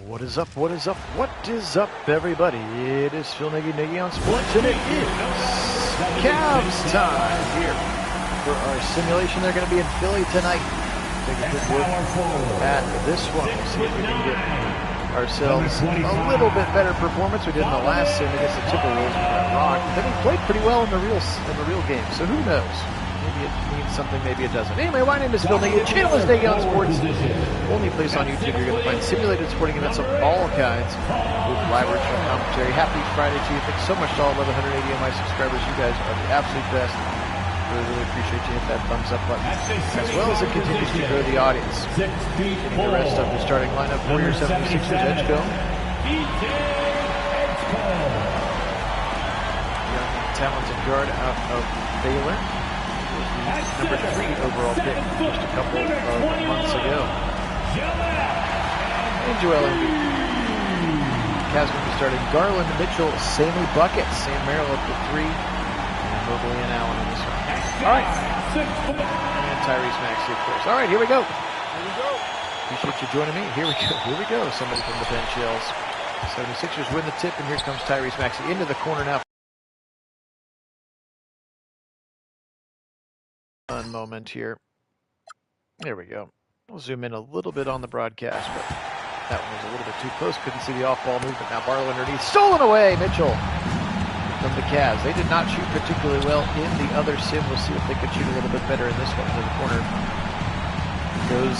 What is up, what is up, what is up, everybody? It is Phil Nagy on Sports, and it is Cavs time here for our simulation. They're going to be in Philly tonight. Take a good look at this one. We'll see if we can get ourselves a little bit better performance. We did in the last sim against the Timberwolves. We got rocked. Then we played pretty well in the real game, so who knows? Maybe it means something, maybe it doesn't. Anyway, my name is Phil Nagy. The channel is Nagy on Sports. Only place on YouTube you're going to find simulated sporting events of all kinds with live virtual commentary. Happy Friday to you. Thanks so much to all 1,180 of my subscribers. You guys are the absolute best. Really appreciate you. Hit that thumbs up button. As well as it continues to grow the audience. Getting the rest of the starting lineup for your 76ers edge go. Young, talented guard out of Baylor. Number 3 overall pick just a couple of months ago. And Joel Embiid. Cavs going to be starting Garland, Mitchell, Sammy Bucket, Sam Merrill up to 3, and Mobley and Allen on this one. All right. And Tyrese Maxey, of course. All right, here we go. Appreciate you joining me. Here we go. Here we go. Somebody from the bench yells. 76ers win the tip, and here comes Tyrese Maxey into the corner now. Fun moment here. There we go. We'll zoom in a little bit on the broadcast, but that one was a little bit too close. Couldn't see the off-ball movement. Now Barlow underneath. Stolen away, Mitchell from the Cavs. They did not shoot particularly well in the other sim. We'll see if they could shoot a little bit better in this one. To the corner goes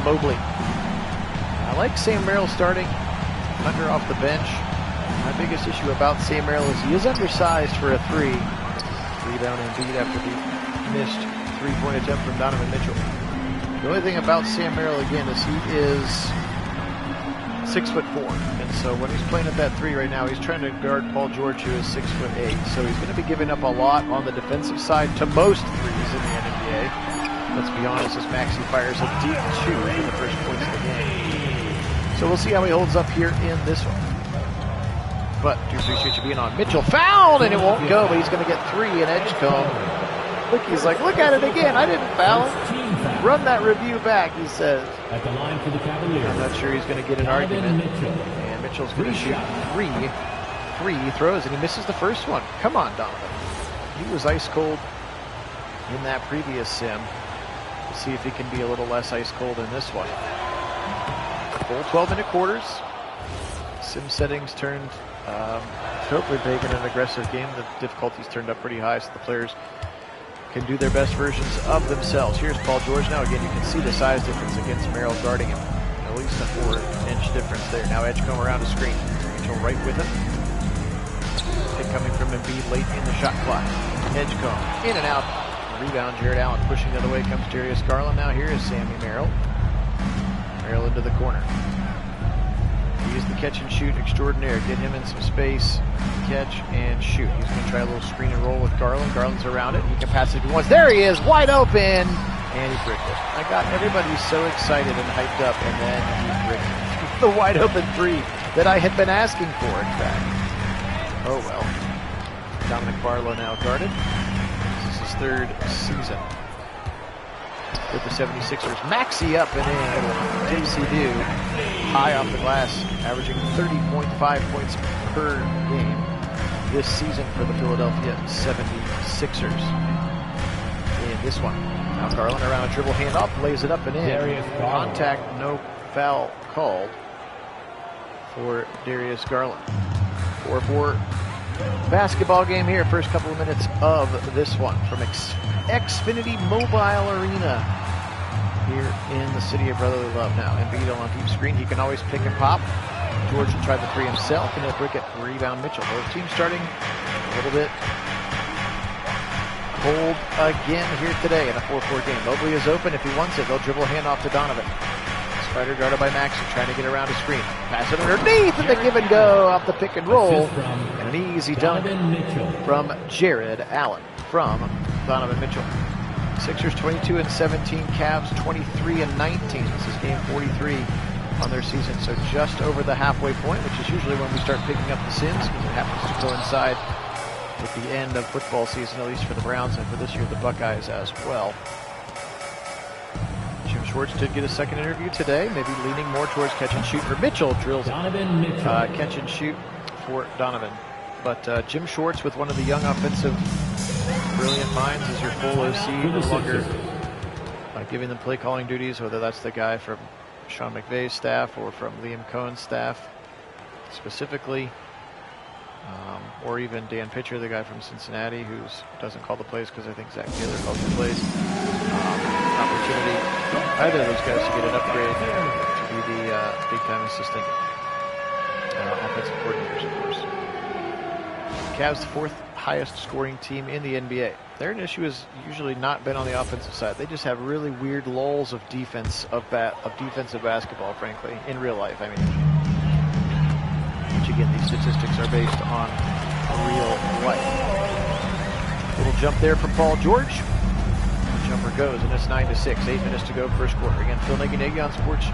Mobley. I like Sam Merrill starting. Hunter off the bench. My biggest issue about Sam Merrill is he is undersized for a 3. Rebound indeed after the missed three-point attempt from Donovan Mitchell. The only thing about Sam Merrill, again, is he is 6'4", and so when he's playing at that 3 right now, he's trying to guard Paul George, who is 6'8", so he's going to be giving up a lot on the defensive side to most threes in the NBA. Let's be honest, as Maxey fires a deep 2 for the first points of the game. So we'll see how he holds up here in this one. But do appreciate you being on. Mitchell fouled, and it won't go, but he's going to get 3 in Edgecombe. Look, he's like, look at it again. I didn't foul him. Run that review back, he says. At the line for the Cavaliers. I'm not sure he's going to get an argument. And Mitchell's going to shoot 3 throws, and he misses the first one. Come on, Donovan. He was ice cold in that previous sim. We'll see if he can be a little less ice cold in this one. Full 12-minute quarters. Sim settings turned, hopefully making an aggressive game. The difficulties turned up pretty high, so the players can do their best versions of themselves. Here's Paul George. Now again, you can see the size difference against Merrill guarding him. At least a 4-inch difference there. Now Edgecombe around the screen. Mitchell right with him. Hit coming from Embiid late in the shot clock. Edgecombe in and out. Rebound, Jared Allen pushing the other way comes Darius Garland. Now here is Sammy Merrill. Merrill into the corner. He's the catch and shoot extraordinaire. Get him in some space, catch and shoot. He's going to try a little screen and roll with Garland. Garland's around it. He can pass it if he wants. There he is, wide open, and he bricked it. I got everybody so excited and hyped up, and then he bricked it. The wide open 3 that I had been asking for, in fact. Oh well. Dominic Barlow now guarded. This is his 3rd season with the 76ers. Maxey up and in. Dipsy do. High off the glass, averaging 30.5 points per game this season for the Philadelphia 76ers. In this one. Now Garland around a dribble handoff, lays it up and in. Contact, no foul called for Darius Garland. 4-4 basketball game here. First couple of minutes of this one from Xfinity Mobile Arena here in the city of brotherly love. Now Embiid on deep screen. He can always pick and pop. George will try the 3 himself, and he'll brick it. Rebound Mitchell. Both teams starting a little bit cold again here today in a 4-4 game. Mobley is open if he wants it. They'll dribble a handoff to Donovan. Spider guarded by Maxey, trying to get around a screen. Pass it underneath, and the give and go off the pick and roll. And an easy dunk from Jared Allen from Donovan Mitchell. Sixers 22-17, Cavs 23-19. This is game 43 on their season, so just over the halfway point, which is usually when we start picking up the sins, because it happens to coincide with the end of football season, at least for the Browns, and for this year the Buckeyes as well. Jim Schwartz did get a second interview today, maybe leaning more towards catch and shoot for Mitchell. Drills catch and shoot for Donovan. But Jim Schwartz, with one of the young offensive brilliant minds, is your full OC, no longer giving them play calling duties, whether that's the guy from Sean McVay's staff or from Liam Cohen's staff specifically, or even Dan Pitcher, the guy from Cincinnati, who doesn't call the plays because I think Zach Taylor calls the plays. Opportunity, either of those guys to get an upgrade to be the big-time assistant offensive coordinators, of course. Cavs, the fourth highest scoring team in the NBA. Their issue has usually not been on the offensive side. They just have really weird lulls of defensive basketball, frankly, in real life. I mean, which again, these statistics are based on real life. Little jump there from Paul George. The jumper goes, and it's 9-6. 8 minutes to go, first quarter. Again, Phil Nagy on Sports,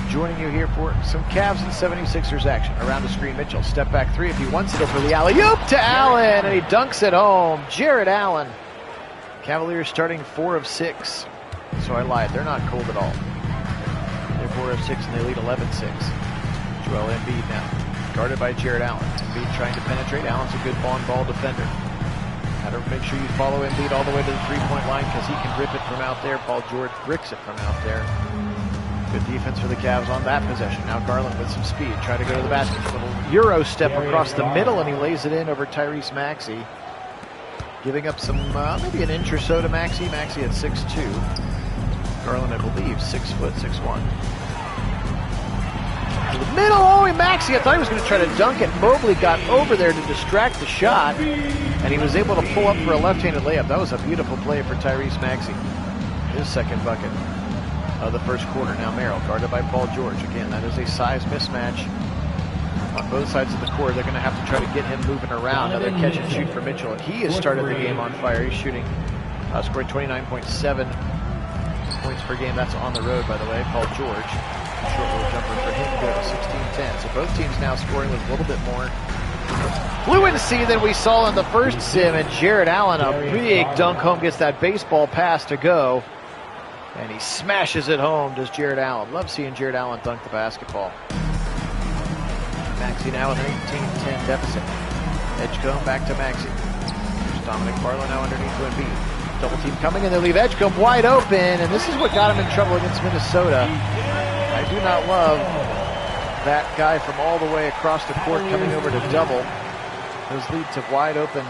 joining you here for some Cavs and 76ers action. Around the screen, Mitchell, step back three if he wants it over the alley-oop to Allen, and he dunks it home. Jared Allen. Cavaliers starting 4 of 6. So I lied, they're not cold at all. They're 4 of 6 and they lead 11-6. Joel Embiid now, guarded by Jared Allen. Embiid trying to penetrate. Allen's a good on-ball defender. How to make sure you follow Embiid all the way to the three-point line because he can rip it from out there. Paul George bricks it from out there. Good defense for the Cavs on that possession. Now Garland with some speed. Try to go to the basket. A little Euro step across the middle, and he lays it in over Tyrese Maxey. Giving up some, maybe an inch or so to Maxey. Maxey at 6'2". Garland, I believe, 6 foot, 6'1". To the middle, oh, Maxey, I thought he was going to try to dunk it. Mobley got over there to distract the shot, and he was able to pull up for a left-handed layup. That was a beautiful play for Tyrese Maxey. His second bucket of the first quarter. Now Merrill, guarded by Paul George. Again, that is a size mismatch on both sides of the court. They're going to have to try to get him moving around. Another catch and shoot for Mitchell, and he has started the game on fire. He's shooting, scoring 29.7 points per game. That's on the road, by the way. Paul George, a short little jumper for him, goes 16-10. So both teams now scoring with a little bit more fluency than we saw in the first sim, and Jared Allen, a big dunk home, gets that baseball pass to go, and he smashes it home. Does Jared Allen. Love seeing Jared Allen dunk the basketball. Maxey now with an 18-10 deficit. Edgecombe back to Maxey. There's Dominic Barlow now underneath to Embiid. Double team coming, and they leave Edgecombe wide open, and this is what got him in trouble against Minnesota. I do not love that guy from all the way across the court coming over to double. Those lead to wide open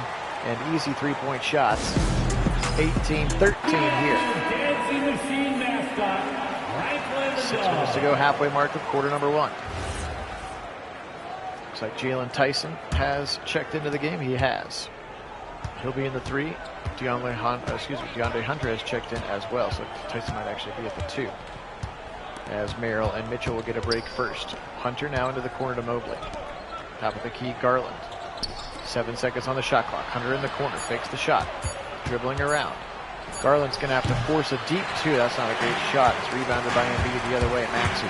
and easy three-point shots. 18-13 here. 6 minutes to go, halfway mark of quarter number 1. Looks like Jalen Tyson has checked into the game. He has. He'll be in the 3. DeAndre Hunter has checked in as well, so Tyson might actually be at the 2. As Merrill and Mitchell will get a break first. Hunter now into the corner to Mobley. Top of the key, Garland. 7 seconds on the shot clock. Hunter in the corner, fakes the shot. Dribbling around. Garland's going to have to force a deep 2. That's not a great shot. It's rebounded by Embiid the other way. Maxey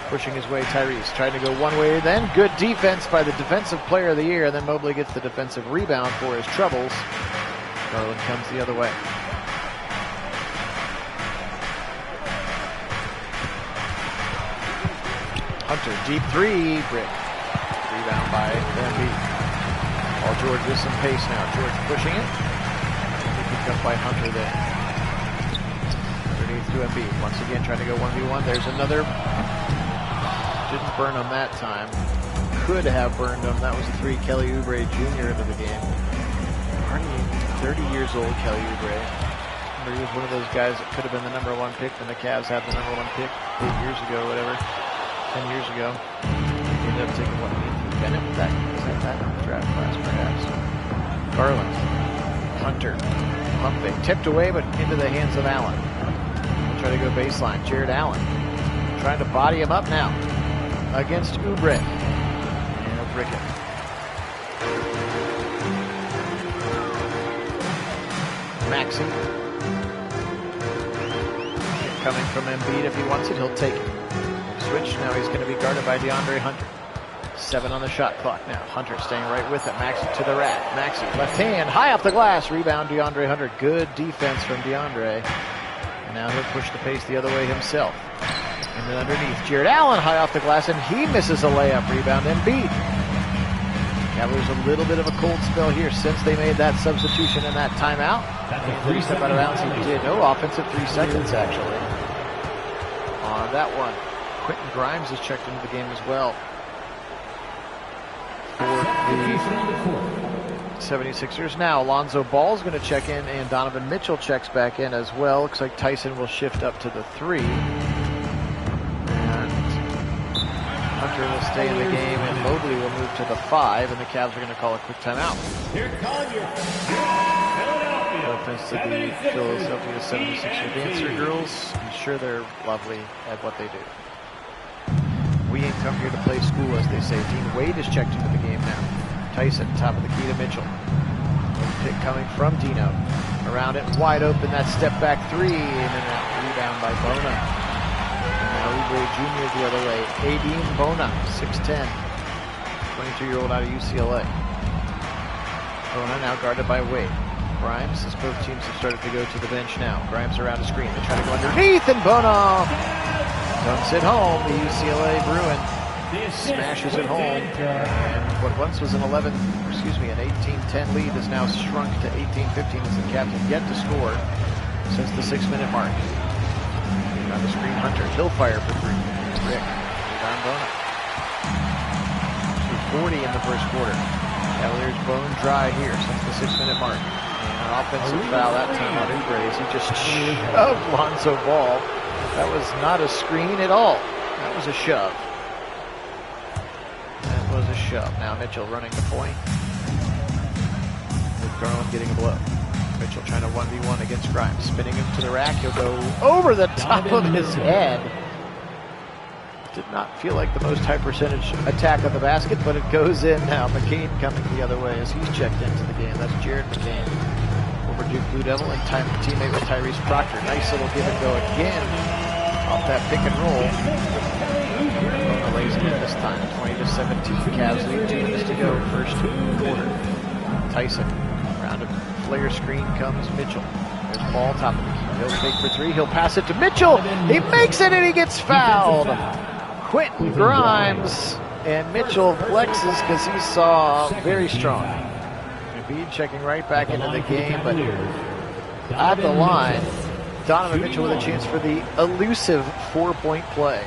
pushing his way. Tyrese trying to go one way, then good defense by the defensive player of the year, and then Mobley gets the defensive rebound for his troubles. Garland comes the other way. Hunter, deep 3, brick. Rebound by Embiid. Paul George with some pace now. George pushing it. Picked up by Hunter there. Underneath to Embiid. Once again trying to go 1v1. There's another. Didn't burn him that time. Could have burned him. That was a 3. Kelly Oubre Jr. into the game. Already 30 years old, Kelly Oubre. Remember, he was one of those guys that could have been the #1 pick when the Cavs had the #1 pick 8 years ago, whatever. 10 years ago. He ended up taking what? Bennett? That draft class, perhaps. Garland. Hunter. Pump fake. Tipped away, but into the hands of Allen. We'll try to go baseline. Jared Allen. Trying to body him up now. Against Oubre. And he'll brick it. Maxey. Coming from Embiid. If he wants it, he'll take it. Switch. Now he's going to be guarded by DeAndre Hunter. 7 on the shot clock now. Hunter staying right with it. Maxey to the rack. Maxey left hand high off the glass. Rebound DeAndre Hunter. Good defense from DeAndre. And now he'll push the pace the other way himself. And then underneath, Jared Allen high off the glass, and he misses a layup. Rebound Embiid. Cavaliers a little bit of a cold spell here since they made that substitution in that timeout. And step out of bounds, he did. No offensive 3 seconds, actually. On that one, Quentin Grimes is checked into the game as well. For the 76ers. Now, Lonzo Ball is going to check in, and Donovan Mitchell checks back in as well. Looks like Tyson will shift up to the 3. Hunter will stay in the game, and Mobley will move to the 5, and the Cavs are going to call a quick timeout. No offense to the Philadelphia 76er dancer girls. I'm sure they're lovely at what they do. We ain't come here to play school, as they say. Dean Wade is checked into the game now. Tyson, top of the key to Mitchell. Pick coming from Dino. Around it, wide open, that step back 3, and then that rebound by Bona. Oubre Jr. the other way. Adine Bona, 6'10", 22-year-old out of UCLA. Bona now guarded by Wade. Grimes, as both teams have started to go to the bench now. Grimes around the screen. They try to go underneath, and Bona dunks it home. The UCLA Bruin smashes it home. And what once was an 18-10 lead is now shrunk to 18-15 as the Cavs have yet to score since the 6-minute mark. On the screen, Hunter. He'll fire for 3. Rick. Rebound Bona. 2:40 in the first quarter. Cavaliers bone dry here since the 6-minute mark. And an offensive foul that time on Oubre as he just shoved Lonzo Ball. That was not a screen at all. That was a shove. That was a shove. Now Mitchell running the point. With Garland getting a blow. Mitchell trying to 1v1 against Grimes. Spinning him to the rack. He'll go over the top of his head. Did not feel like the most high percentage attack of the basket, but it goes in now. McCain coming the other way as he's checked into the game. That's Jared McCain. Over Duke Blue Devil and teammate with Tyrese Proctor. Nice little give and go again off that pick and roll. Bona lays it in this time. 20-17. Cavs lead. 2 minutes to go. First quarter. Tyson. Around a flare screen comes Mitchell. There's Ball, top of the key. He'll take for 3. He'll pass it to Mitchell. He makes it, and he gets fouled. Quentin Grimes, and Mitchell flexes because he saw very strong. Embiid checking right back into the game, but at the line, Donovan Mitchell with a chance for the elusive 4-point play.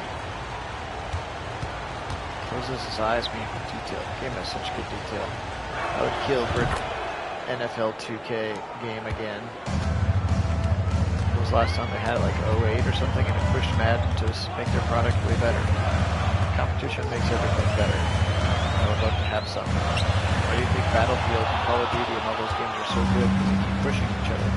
Closes his eyes, being detailed. The game has such good detail. I would kill for NFL 2K game again. It was last time they had it like 08 or something, and it pushed Madden to make their product way better. Competition makes everything better. I would love to have some. Why do you think Battlefield and Call of Duty and all those games are so good? Because they keep pushing each other.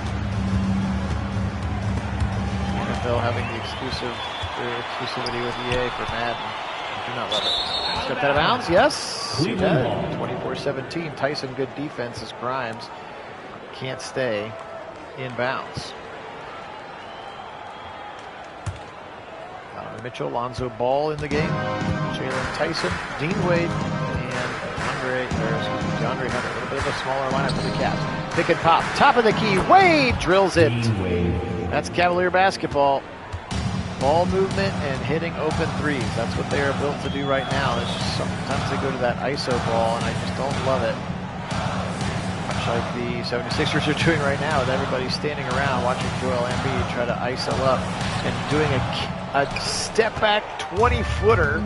NFL having the exclusivity with EA for Madden. I do not love it. Stepped out of bounds, yes, he did. 24-17. Tyson, good defense as Grimes can't stay in bounds. Mitchell, Lonzo Ball in the game. Jalen Tyson, Dean Wade, and DeAndre Hunter. A little bit of a smaller lineup for the Cavs. Pick and pop, top of the key. Wade drills it. That's Cavalier basketball. Ball movement and hitting open 3s. That's what they are built to do right now. It's just sometimes they go to that ISO ball, and I just don't love it. Much like the 76ers are doing right now, with everybody standing around watching Joel Embiid try to ISO up and doing a step back 20-footer.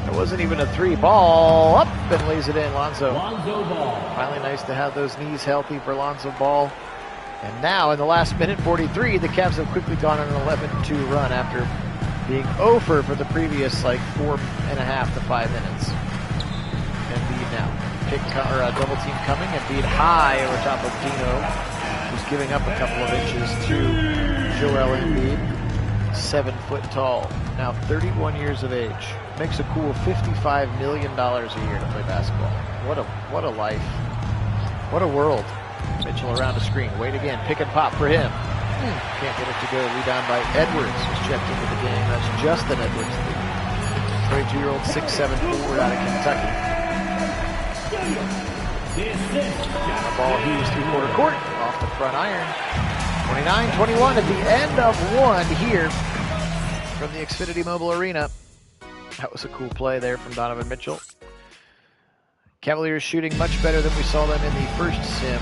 It wasn't even a 3. Ball up and lays it in. Lonzo Ball. Finally nice to have those knees healthy for Lonzo Ball. And now in the last minute 43, the Cavs have quickly gone on an 11-2 run after being over for the previous like 4.5 to 5 minutes. Embiid now. Double team coming. Embiid high over top of Dino, who's giving up a couple of inches to Joel Embiid. 7 foot tall, now 31 years of age. Makes a cool $55 million a year to play basketball. What a life. What a world. Mitchell around the screen. Wait again. Pick and pop for him. Can't get it to go. Rebound by Edwards. Who's checked into the game. That's Justin Edwards, the 22-year-old 6'7" forward out of Kentucky. The ball heaves 3/4 court off the front iron. 29-21 at the end of one here from the Xfinity Mobile Arena. That was a cool play there from Donovan Mitchell. Cavaliers shooting much better than we saw them in the first sim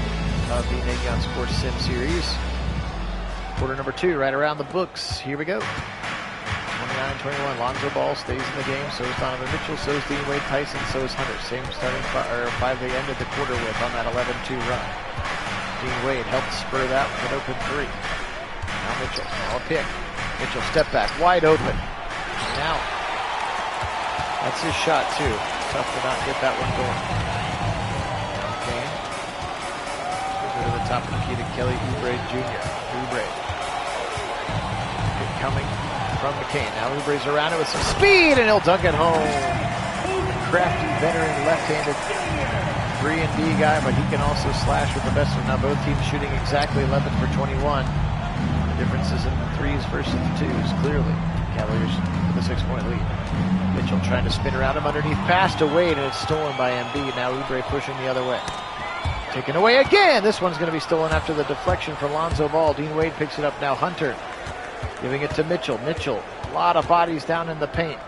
of the pnagsports Sim Series. Quarter number 2, right around the books. Here we go. 29-21. Lonzo Ball stays in the game. So is Donovan Mitchell. So is Dean Wade Tyson. So is Hunter. Same starting five they ended the quarter with on that 11-2 run. Dean Wade helped spur that with an open 3. Now Mitchell. Now a pick. Mitchell step back. Wide open. And now that's his shot too. Tough to not get that one going. Okay. Goes over the top of the key to Kelly Oubre Jr. Oubre. Coming from McCain. Now Oubre's around it with some speed, and he'll dunk it home. Crafty veteran left-handed 3-and-D guy, but he can also slash with the best of them. Now both teams shooting exactly 11 for 21. The differences in the threes versus the twos, clearly. Cavaliers with a 6-point lead. Mitchell trying to spin around him underneath. Pass to Wade, and it's stolen by Embiid. Now Oubre pushing the other way. Taken away again. This one's going to be stolen after the deflection from Lonzo Ball. Dean Wade picks it up now. Hunter giving it to Mitchell. Mitchell, a lot of bodies down in the paint.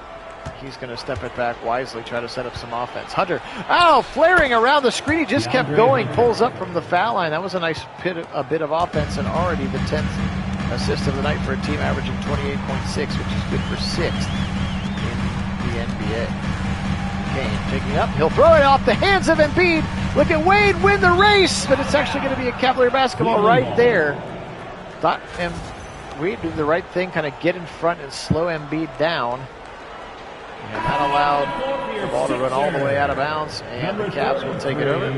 He's going to step it back wisely, try to set up some offense. Hunter, flaring around the screen. He just kept going, pulls up from the foul line. That was a nice bit of offense, and already the 10th assist of the night for a team averaging 28.6, which is good for 6th in the NBA. Kane picking up. He'll throw it off the hands of Embiid. Look at Wade win the race, but it's actually going to be a Cavalier basketball right there. Wade did the right thing, kind of get in front and slow Embiid down. And that allowed the ball to run all the way out of bounds, and the Cavs will take it over.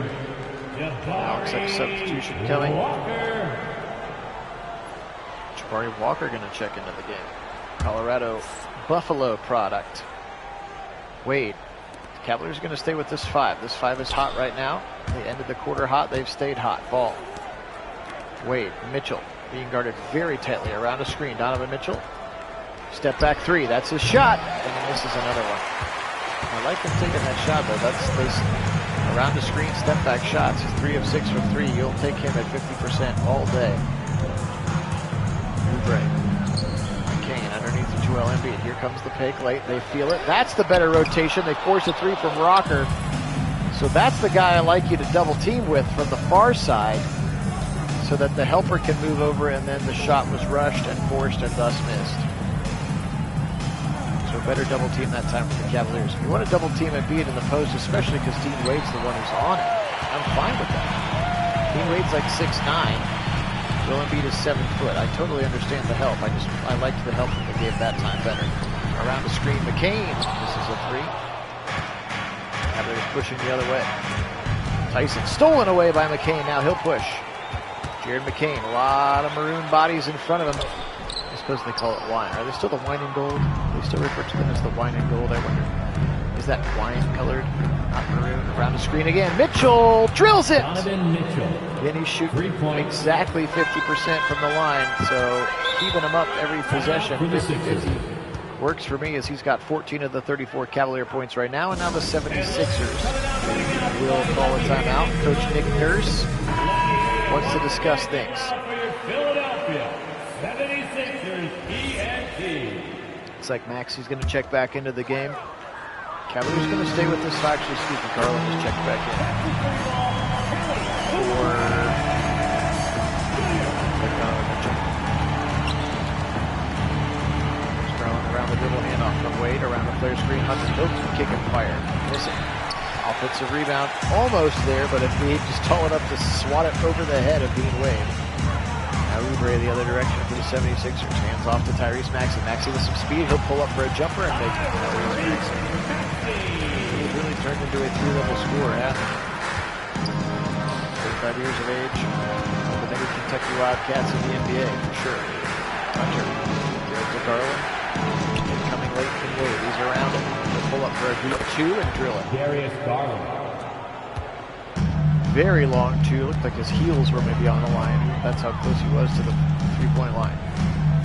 Now looks like a substitution coming. Jabari Walker going to check into the game. Colorado Buffalo product. Wade. The Cavaliers are going to stay with this 5. This 5 is hot right now. They ended the quarter hot. They've stayed hot. Ball. Wade. Mitchell being guarded very tightly around a screen. Donovan Mitchell. Step back 3. That's his shot. And he misses another one. I like him taking that shot, though. That's those around the screen step back shots. He's 3 of 6 from 3. You'll take him at 50% all day. Oubre. McCain underneath the Joel Embiid. Here comes the pick late. They feel it. That's the better rotation. They force a 3 from Rocker. So that's the guy I like you to double team with from the far side, so that the helper can move over, and then the shot was rushed and forced and thus missed. So better double team that time for the Cavaliers. If you want to double team Embiid in the post, especially because Dean Wade's the one who's on it, I'm fine with that. Dean Wade's like 6'9". Joel Embiid is 7 foot. I totally understand the help. I liked the help that they gave that time better. Around the screen, McCain. This is a 3. Cavaliers pushing the other way. Tyson stolen away by McCain. Now he'll push. Jared McCain, a lot of maroon bodies in front of him. I suppose they call it wine. Are they still the wine and gold? They still refer to them as the wine and gold, I wonder. Is that wine colored, not maroon? Around the screen again. Mitchell drills it! Donovan Mitchell. Then he's shooting exactly 50% from the line, so keeping him up every possession, 50-50. Works for me, as he's got 14 of the 34 Cavalier points right now, and now the 76ers will call a timeout. Coach Nick Nurse wants to discuss things. Philadelphia 76ers PNT. Looks like Maxey's going to check back into the game. Cavaliers going to stay with this. Actually, Stephen Carlin just checked back in. For Carlin around the dribble, handoff from Wade, around the player screen. Hudson Hope kick and fire. Missing. Offensive rebound, almost there, but Embiid just tall enough to swat it over the head of Dean Wade. Now Oubre the other direction for the 76ers. Hands off to Tyrese Maxey. Maxey with some speed. He'll pull up for a jumper and make it. He's really turned into a 3-level scorer, hasn't he? 35 years of age. The Navy Kentucky Wildcats in the NBA, for sure. Hunter. Here's to Garland. Coming late from Wade. He's around it. He'll pull up for a deep 2 and drill it. Darius Garland. Very long 2. Looked like his heels were maybe on the line. That's how close he was to the 3-point line.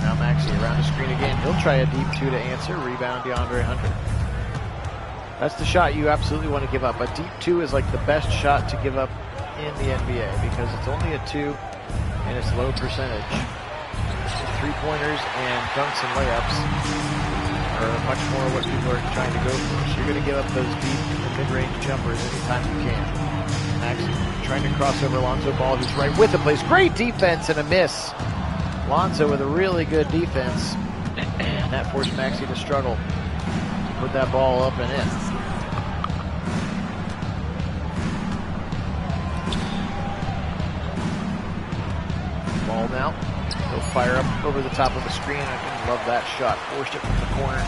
Now Maxey around the screen again. He'll try a deep 2 to answer. Rebound DeAndre Hunter. That's the shot you absolutely want to give up. A deep 2 is like the best shot to give up in the NBA because it's only a 2. and it's low percentage. Three-pointers and dunks and layups are much more what people are trying to go for. So you're going to give up those deep and mid-range jumpers anytime you can. Maxey trying to cross over Lonzo Ball, who's right with the place. Great defense and a miss. Lonzo with a really good defense. And that forced Maxey to struggle to put that ball up and in. Ball now. He'll fire up over the top of the screen. I didn't love that shot. Forced it from the corner.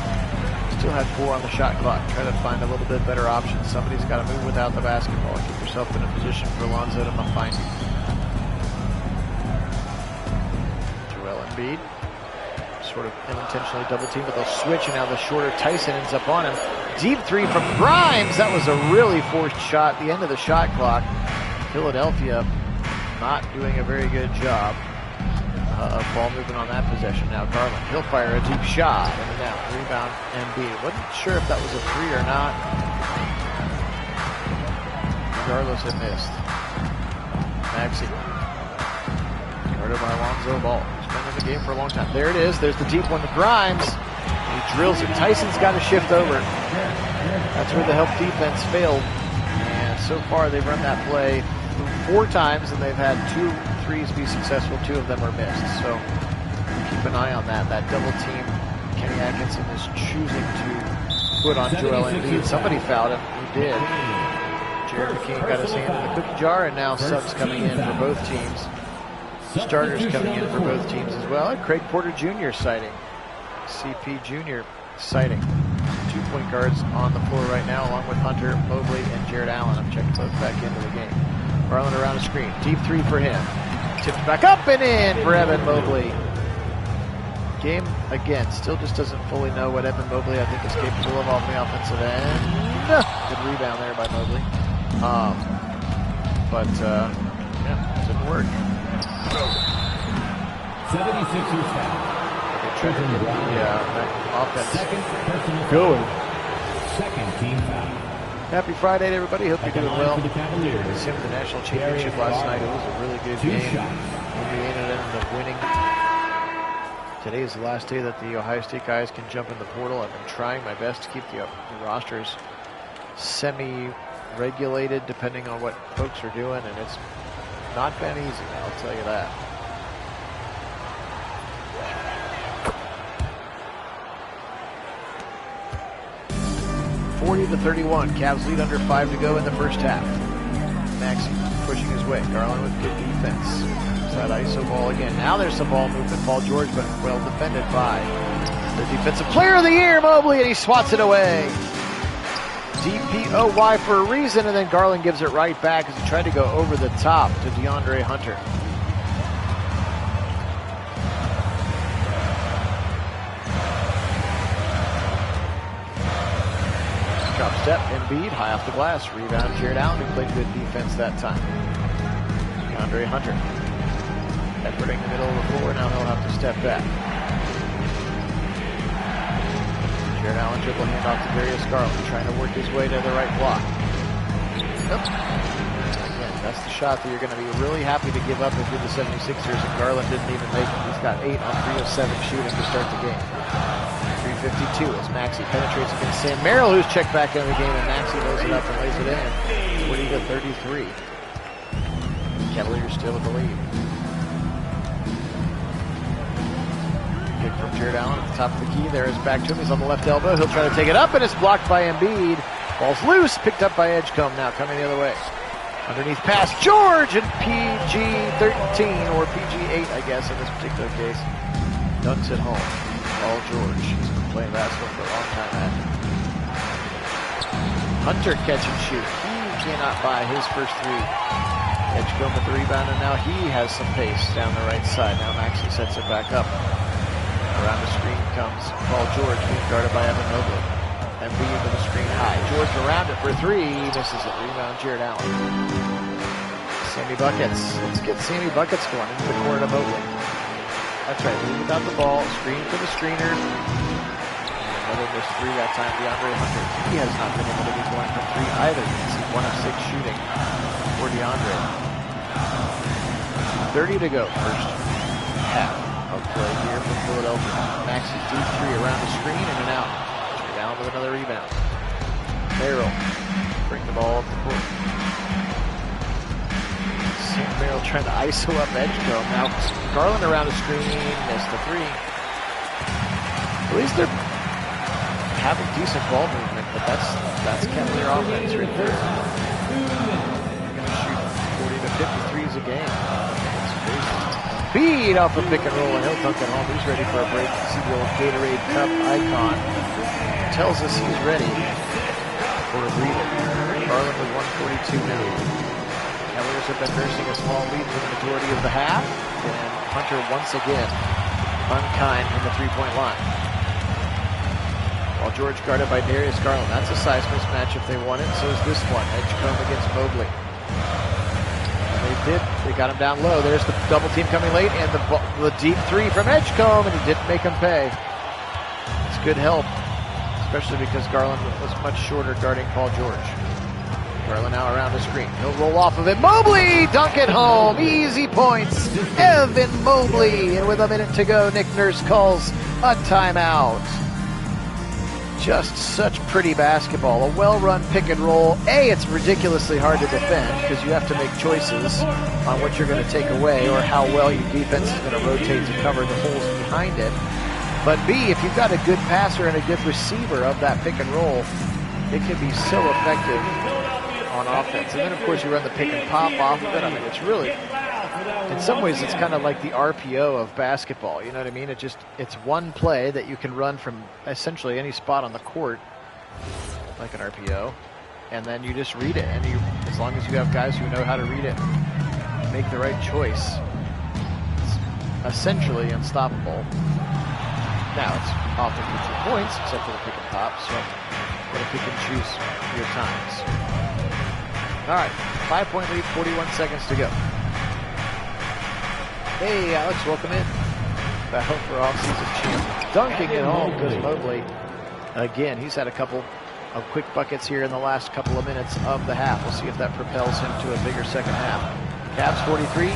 Still had 4 on the shot clock. Try to find a little bit better option. Somebody's got to move without the basketball. Keep yourself in a position for Lonzo to find you. Joel Embiid. Sort of unintentionally double teamed, but they'll switch, and now the shorter Tyson ends up on him. Deep 3 from Grimes. That was a really forced shot at the end of the shot clock. Philadelphia not doing a very good job of ball movement on that possession. Now Garland, he'll fire a deep shot, and now rebound Embiid. Wasn't sure if that was a 3 or not. Regardless, it missed. Maxey, guarded by Lonzo Ball. He's been in the game for a long time. There it is. There's the deep one to Grimes. He drills it. Tyson's got to shift over. That's where the help defense failed. And so far, they've run that play 4 times, and they've had 2 threes be successful. 2 of them were missed. So keep an eye on that. That double team, Kenny Atkinson is choosing to put on Joel Embiid. Somebody fouled him. He did. Jared McKean got his hand in the cookie jar, and now subs coming in for both teams. Starters coming in for both teams as well. And Craig Porter Jr. sighting. CP Jr. sighting. 2 point guards on the floor right now, along with Hunter, Mobley, and Jared Allen. I'm checking both back into the game. Garland around the screen. Deep 3 for him. Tipped back up and in for Evan Mobley. Game, again, still just doesn't fully know what Evan Mobley, I think, is capable of on the offensive end. Good rebound there by Mobley. Yeah, it didn't work. 76ers foul. They tried to get the offense Second personal going. Second team foul. Happy Friday to everybody. Hope you're doing well. For the Cavaliers. They simmed the national championship last night. It was a really good game. Indiana ended up winning. Today is the last day that the Ohio State guys can jump in the portal. I've been trying my best to keep the rosters semi-regulated depending on what folks are doing, and it's not been easy, I'll tell you that. (40-31). Cavs lead under 5 to go in the first half. Maxey pushing his way. Garland with good defense. That ISO ball again. Now there's some ball movement. Paul George, but well defended by the defensive player of the year, Mobley, and he swats it away. DPOY for a reason, and then Garland gives it right back as he tried to go over the top to DeAndre Hunter. Drop step, Embiid, high off the glass. Rebound, Jared Allen, who played good defense that time. DeAndre Hunter. Efforting the middle of the floor, now he'll have to step back. Jared Allen dribble handoff to Darius Garland, trying to work his way to the right block. Again, that's the shot that you're going to be really happy to give up if you're the 76ers, and Garland didn't even make it. He's got 8 on 3 of 7 shooting to start the game. 3:52 as Maxey penetrates against Sam Merrill, who's checked back into the game, and Maxey loads it up and lays it in. 40-33. Cavaliers still in the lead. From Jared Allen at the top of the key. There is back to him. He's on the left elbow. He'll try to take it up, and it's blocked by Embiid. Ball's loose, picked up by Edgecombe. Now coming the other way. Underneath pass, George, and PG-13, or PG-8, I guess, in this particular case. Dunks it home. Paul George. He's been playing basketball for a long time, man. Hunter catch and shoot. He cannot buy his first 3. Edgecombe with the rebound, and now he has some pace down the right side. Now Maxey sets it back up. Around the screen comes Paul George, being guarded by Evan Mobley. Embiid with the screen high. George around it for 3. Misses it. Rebound, Jared Allen. Sammy Buckets. Let's get Sammy Buckets going into the corner to Mobley. That's right. Lead without the ball. Screen for the screener. And another missed 3 that time. DeAndre Hunter. He has not been able to get going from 3 either. He's 1 of 6 shooting for DeAndre. 6:30 to go. First half of play here for Philadelphia. Maxey deep three around the screen, in and out. Down with another rebound. Merrill bring the ball up the court. Sam Merrill trying to ISO up Edgecombe. Now Garland around the screen, missed the three. At least they're having decent ball movement, but that's Cavalier offense right there. They're going to shoot 40 to 53s a game. That's crazy. Feed off a pick and roll, and he'll dunk it home. He's ready for a break. See the old Gatorade Cup icon. Tells us he's ready for a breather. Garland with 1:42 now. Cavaliers have been nursing a small lead for the majority of the half, and Hunter once again unkind from the three-point line. While George guarded by Darius Garland. That's a size mismatch if they want it. So is this one. Edgecombe against Mobley. And they did. They got him down low. There's the double team coming late, and the deep three from Edgecombe, and he didn't make him pay. It's good help, especially because Garland was much shorter guarding Paul George. Garland now around the screen. He'll roll off of it. Mobley! Dunk it home. Easy points. Evan Mobley. And with a minute to go, Nick Nurse calls a timeout. Just such pretty basketball. A well-run pick and roll. It's ridiculously hard to defend because you have to make choices on what you're going to take away or how well your defense is going to rotate to cover the holes behind it. But B, if you've got a good passer and a good receiver of that pick and roll, it can be so effective on offense. And then, of course, you run the pick and pop off of it. I mean, it's really, in some ways, it's kind of like the RPO of basketball. You know what I mean? It's one play that you can run from essentially any spot on the court, like an RPO, and then you just read it. And as long as you have guys who know how to read it, make the right choice, it's essentially unstoppable. Now, it's often for 2 points, except for the pick and pop, so you got to pick and choose your times. All right, 5-point lead, 41 seconds to go. Hey, Alex, welcome in. Battle for offseason champ. Dunking it home because Mobley, again, he's had a couple of quick buckets here in the last couple of minutes of the half. We'll see if that propels him to a bigger second half. Cavs 43,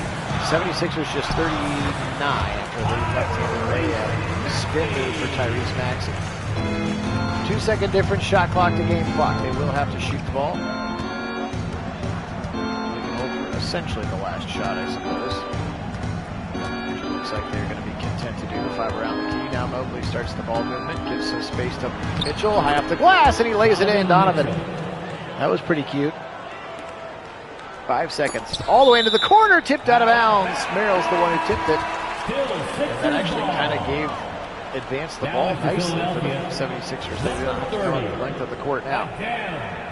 76ers just 39 after the left-handed layup. Spin move for Tyrese Maxey. 2-second difference, shot clock to game clock. They will have to shoot the ball. They can hold for essentially the last shot, I suppose. It looks like they're going to be content to do the 5 around the key. Now Mobley starts the ball movement, gives some space to Mitchell, high up the glass, and he lays it in. Donovan. That was pretty cute. 5 seconds. All the way into the corner, tipped out of bounds. Merrill's the one who tipped it. And that actually kind of advanced the ball nicely for the 76ers. They don't have to go on the length of the court now.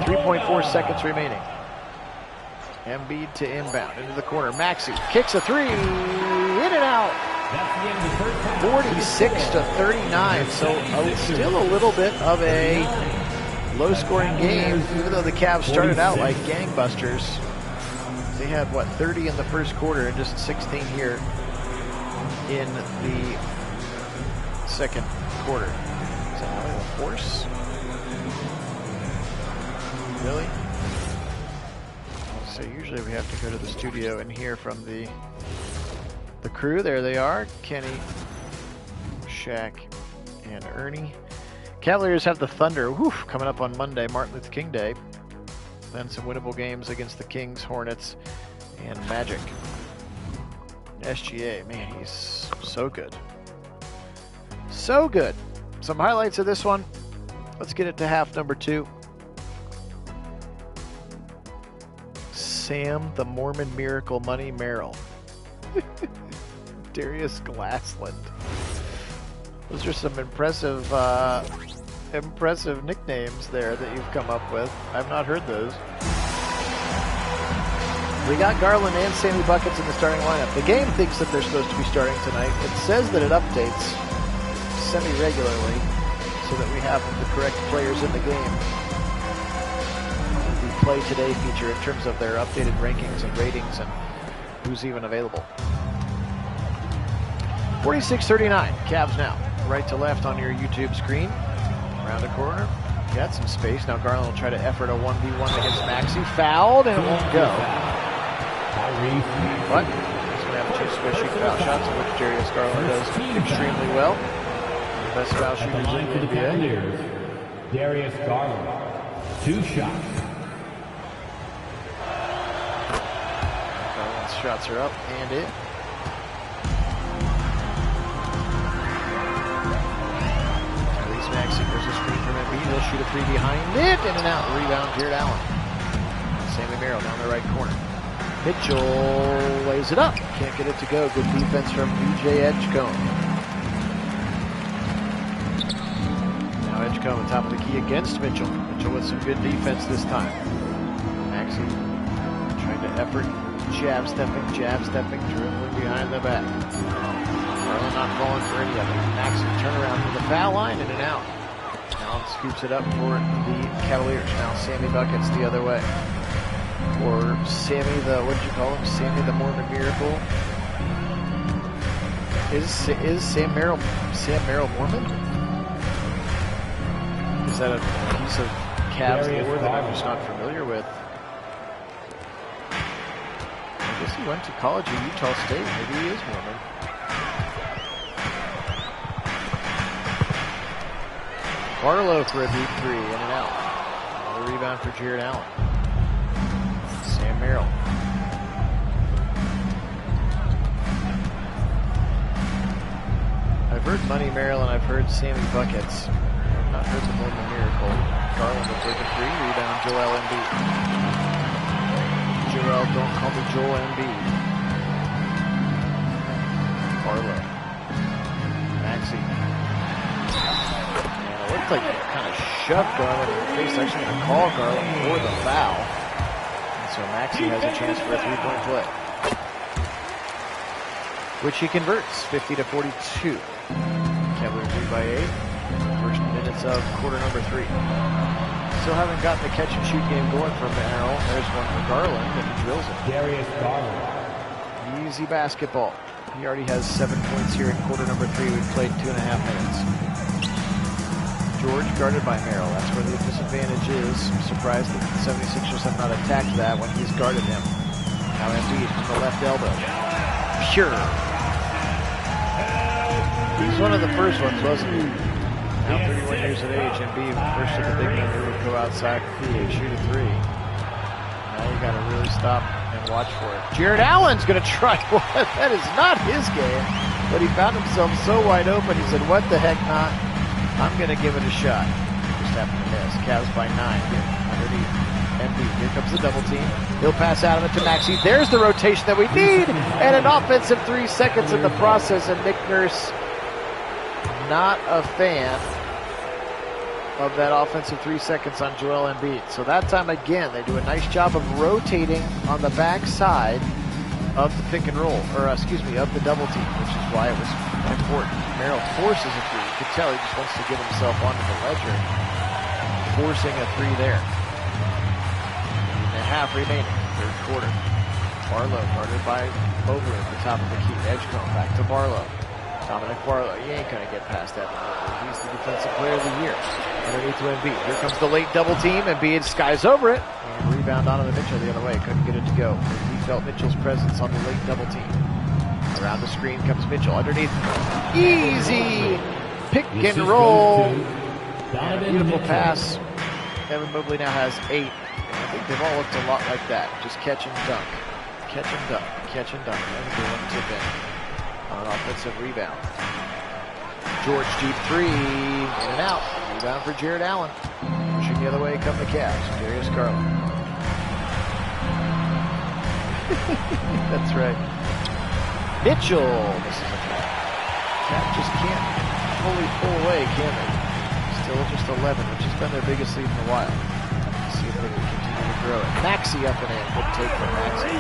3.4 seconds remaining. Embiid to inbound into the corner. Maxey kicks a three. In and out. 46-39. So still a little bit of a low-scoring game, even though the Cavs started out like gangbusters. They had, 30 in the first quarter and just 16 here in the second quarter. Is that really a force? Really? So usually we have to go to the studio and hear from the crew. There they are, Kenny, Shaq, and Ernie. Cavaliers have the Thunder coming up on Monday, Martin Luther King Day. Then some winnable games against the Kings, Hornets, and Magic. SGA, man, he's so good. So good. Some highlights of this one. Let's get it to half number 2. Sam the Mormon Miracle Money Merrill. Darius Glassland. Those are some impressive nicknames there that you've come up with. I've not heard those. We got Garland and Sammy Buckets in the starting lineup. The game thinks that they're supposed to be starting tonight. It says that it updates semi-regularly so that we have the correct players in the game. The Play Today feature in terms of their updated rankings and ratings and who's even available. 46-39, Cavs now. Right to left on your YouTube screen. Around the corner. Got some space. Now Garland will try to effort a 1v1 against Maxey. Fouled, and it won't go. What? He's going to have a chance go shoot foul shots, in which Darius Garland does extremely well. The best foul shooters in the NBA. Cavaliers, Darius Garland, 2 shots. Garland's shots are up and in. Maxey, there's a screen from Embiid. He'll shoot a 3 behind it. In and out. Rebound, Jared Allen. Sammy Merrill down the right corner. Mitchell lays it up. Can't get it to go. Good defense from BJ Edgecombe. Now Edgecombe on top of the key against Mitchell. Mitchell with some good defense this time. Maxey trying to effort. Jab stepping, dribbling behind the back. Garland not falling for any of it. Maxey turn around to the foul line, in and out. Allen scoops it up for the Cavaliers. Now Sammy buckets the other way. Or Sammy the, what did you call him? Sammy the Mormon Miracle. Is Sam Merrill Mormon? Is that a piece of Cavs lore that I'm just not familiar with? I guess he went to college at Utah State. Maybe he is Mormon. Barlow for a deep 3, in and out. Another rebound for Jared Allen. Sam Merrill. I've heard Money Merrill and I've heard Sammy Buckets. I've not heard the Mormon Miracle. Garland will take a 3, rebound Joel Embiid. Joel, don't call me Joel Embiid. Barlow. Maxey. Looked like he kind of shoved Garland in the face. Actually going to call Garland for the foul. And so Maxey has a chance for a 3-point play, which he converts 50-42. Cavaliers lead by 8. First minutes of quarter number 3. Still haven't gotten the catch and shoot game going for Merrill. There's one for Garland, and he drills it. Darius Garland. Easy basketball. He already has 7 points here in quarter number 3. We've played 2.5 minutes. George guarded by Merrill. That's where the disadvantage is. I'm surprised that the 76ers have not attacked that when he's guarded him. Now Embiid from the left elbow. Pure. He's one of the first ones, wasn't he? Now 31 years of age, Embiid, first of the big men who would go outside and shoot a 3. Now you got to really stop and watch for it. Jared Allen's going to try one. That is not his game. But he found himself so wide open, he said, what the heck not? I'm going to give it a shot. Just happened to miss. Cavs by 9 here underneath Embiid. Here comes the double team. He'll pass out of it to Maxey. There's the rotation that we need. And an offensive 3 seconds in the process. And Nick Nurse, not a fan of that offensive 3 seconds on Joel Embiid. So that time again, they do a nice job of rotating on the backside of the pick and roll, or excuse me, of the double team, which is why it was important. Merrill forces a 3. You could tell he just wants to get himself onto the ledger, forcing a 3 there. 8.5 remaining, third quarter. Barlow guarded by Mobley at the top of the key. Edgecombe back to Barlow. Dominic Barlow, he ain't going to get past that. He's the defensive player of the year. Underneath to Embiid. Here comes the late double team. Embiid skies over it. And rebound onto the Mitchell the other way. Couldn't get it to go. He felt Mitchell's presence on the late double team. Around the screen comes Mitchell. Underneath. Easy pick and roll. And a beautiful pass. Evan Mobley now has 8. And I think they've all looked a lot like that. Just catch and dunk. Catch and dunk. Catch and dunk. And they want to tip in on an offensive rebound. George deep 3. In and out. Rebound for Jared Allen. Pushing the other way come the Cavs. Darius Garland. That's right. Mitchell. This is a foul. Cavs just can't fully pull away, can they? Still just 11, which has been their biggest lead in a while. Let's see if they can continue to grow it. Maxey up and in. Good take from Maxey.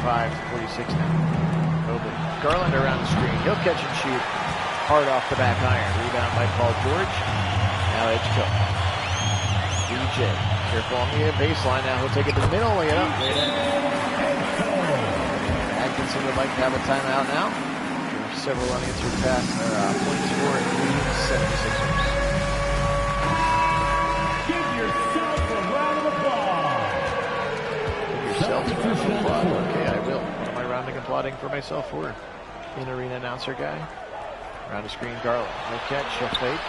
55-46 now. Mobley. Garland around the screen. He'll catch and shoot. Hard off the back iron. Rebound by Paul George. Now Edgecombe. DJ. Careful on the baseline now. He'll take it to the middle. Lay it up. Atkinson would like to have a timeout now. Several unanswered points for the 76ers. Give yourself a Okay, I will. What am I rounding and plotting for myself for? In-arena announcer guy. Round a screen, Garland. No catch, she'll fake.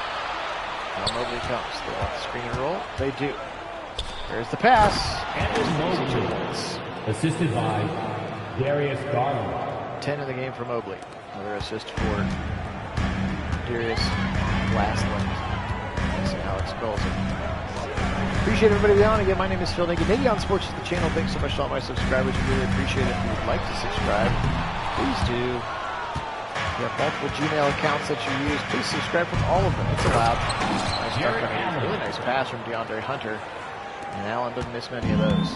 Now Mobley comes. They want the screen and roll. They do. There's the pass. And there's Mobley. Assisted by Darius Garland. 10 in the game for Mobley. Another assist for Darius Lastland. See how it spells it. Appreciate everybody being on. Again, my name is Phil Nagy. pnagsports is the channel. Thanks so much to all my subscribers. I really appreciate it. If you would like to subscribe, please do. If you have multiple Gmail accounts that you use, please subscribe from all of them. It's allowed. Nice stuff. Really nice pass from DeAndre Hunter. And Allen doesn't miss many of those.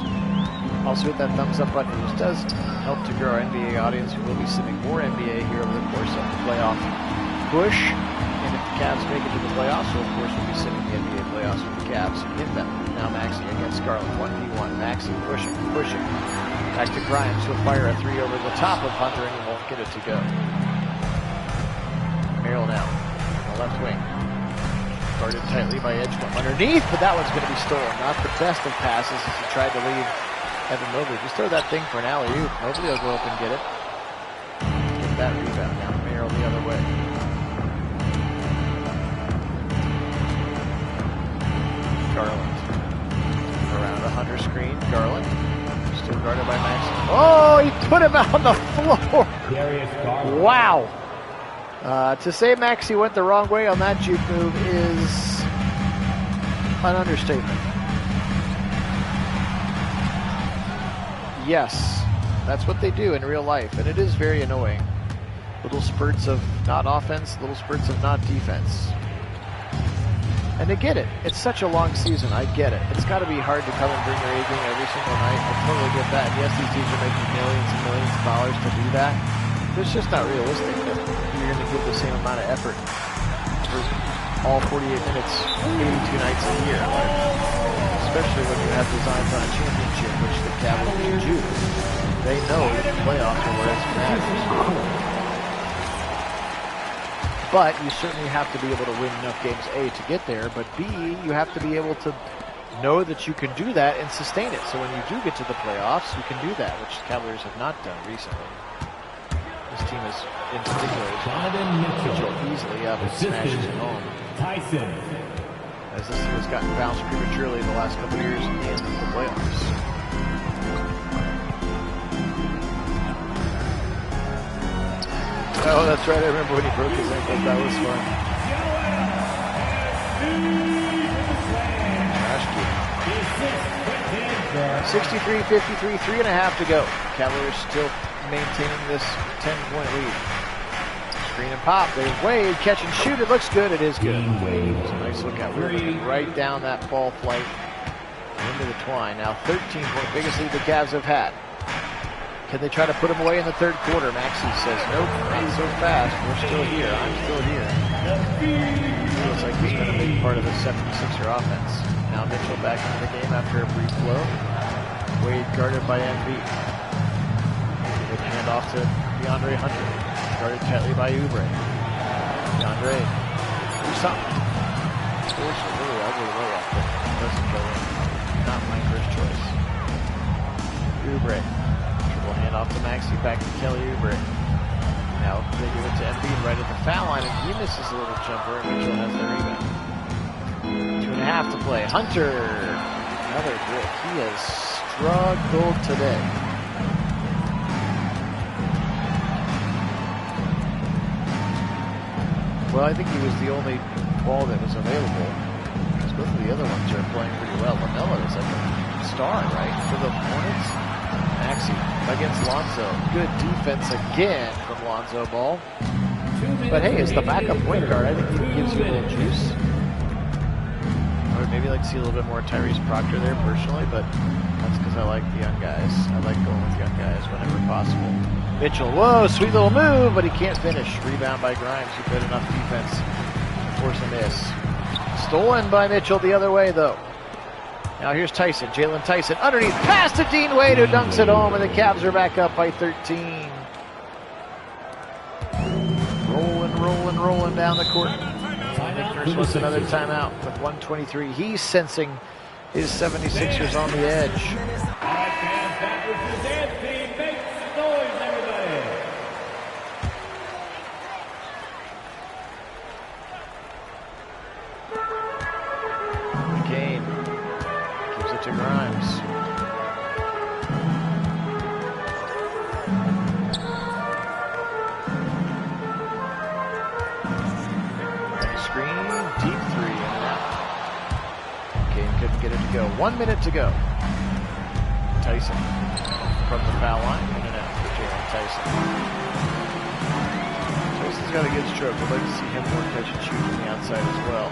Also hit that thumbs up button, which does help to grow our NBA audience. We will be sending more NBA here over the course of the playoff push. And if the Cavs make it to the playoffs, so of course we'll be sending the NBA playoffs with the Cavs in them. Now Maxey against Garland, 1v1. Maxey pushing. Back to Grimes, who'll fire a three over the top of Hunter, and he won't get it to go. Merrill now, on the left wing. Guarded tightly by Edgecombe underneath, but that one's going to be stolen. Not the best of passes as he tried to leave Evan Mobley. Just throw that thing for an alley-oop. Mobley will go up and get it. Get that rebound. Now Merrill the other way. Garland. Around a Hunter screen. Garland. Still guarded by Maxey. Oh, he put him out on the floor. Wow. To say Maxey went the wrong way on that juke move is an understatement. Yes, that's what they do in real life, and it is very annoying. Little spurts of not offense, little spurts of not defense. And I get it. It's such a long season. I get it. It's got to be hard to come and bring your A game every single night. I totally get that. And yes, these teams are making millions and millions of dollars to do that. But it's just not realistic that you're going to give the same amount of effort for all 48 minutes, 82 nights a year. Especially when you have designs on a championship, which the Cavaliers do. They know that the playoffs are where it's matters. But you certainly have to be able to win enough games, A, to get there, but B, you have to be able to know that you can do that and sustain it. So when you do get to the playoffs, you can do that, which the Cavaliers have not done recently. This team is, in particular, Mitchell easily up and smashes it home. Tyson. As this team has gotten bounced prematurely in the last couple of years in the playoffs. Oh, that's right. I remember when he broke his ankle. That was fun. 63-53, 3.5 to go. Cavaliers still maintaining this 10-point lead. Screen and pop. There's Wade. Catch and shoot. It looks good. It is good. It's a nice look at. We're looking right down that ball flight into the twine. Now 13-point, biggest lead the Cavs have had. Can they try to put him away in the third quarter? Maxey says, nope, not so fast. We're still here. I'm still here. Feels like he's been a big part of the 76er offense. Now Mitchell back into the game after a brief blow. Wade guarded by Embiid. Good handoff to DeAndre Hunter. Guarded tightly by Oubre. DeAndre, do something. Force a really ugly layup, but doesn't go in. Not my first choice. Oubre. Hand off to Maxey, back to Kelly Oubre. Now they give it to Embiid right at the foul line, and he misses a little jumper, and Mitchell has the rebound. 2.5 to play. Hunter, another brick. He has struggled today. Well, I think he was the only ball that was available, because both of the other ones are playing pretty well. Lamelo is like a star, right, for the Hornets. Maxey against Lonzo. Good defense again from Lonzo Ball. But hey, as the backup point guard, I think he gives you a little juice. I would maybe like to see a little bit more Tyrese Proctor there personally, but that's because I like the young guys. I like going with young guys whenever possible. Mitchell, whoa, sweet little move, but he can't finish. Rebound by Grimes, who played enough defense to force a miss. Stolen by Mitchell the other way, though. Now here's Tyson, Jalen Tyson, underneath, pass to Dean Wade, who dunks it home, and the Cavs are back up by 13. Rolling down the court. Nick Nurse wants another timeout with 1:23. He's sensing his 76ers on the edge. deep three, in and out. Kane couldn't get it to go. 1 minute to go. Tyson from the foul line, in and out for Jalen Tyson. Tyson's got a good stroke. I'd like to see him more catch and shoot from the outside as well.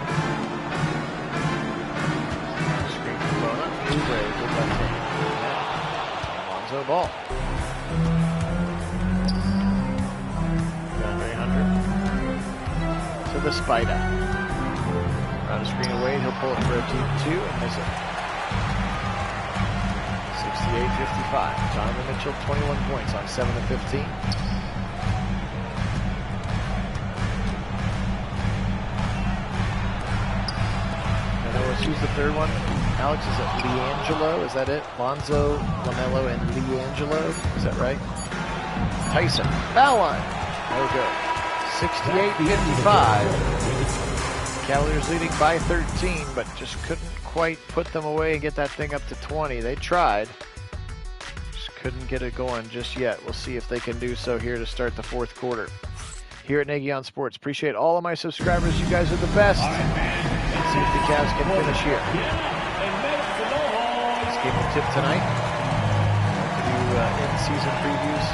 Screen from Bona. Oubre, good left hand. Alonzo ball. DeAndre Hunter to the Spider. Around a screen away, he'll pull it for a deep two and miss it. 68-55. Donovan Mitchell, 21 points on 7 of 15. Who's the third one? Alex, is it LiAngelo? Is that it? Lonzo, LaMelo, and LiAngelo? Is that right? Tyson. Foul line. No good. 68-55. Cavaliers leading by 13, but just couldn't quite put them away and get that thing up to 20. They tried. Just couldn't get it going just yet. We'll see if they can do so here to start the fourth quarter. Here at Nagy on Sports. Appreciate all of my subscribers. You guys are the best. Let's see if the Cavs can finish here. This game will tip tonight. To do in-season previews,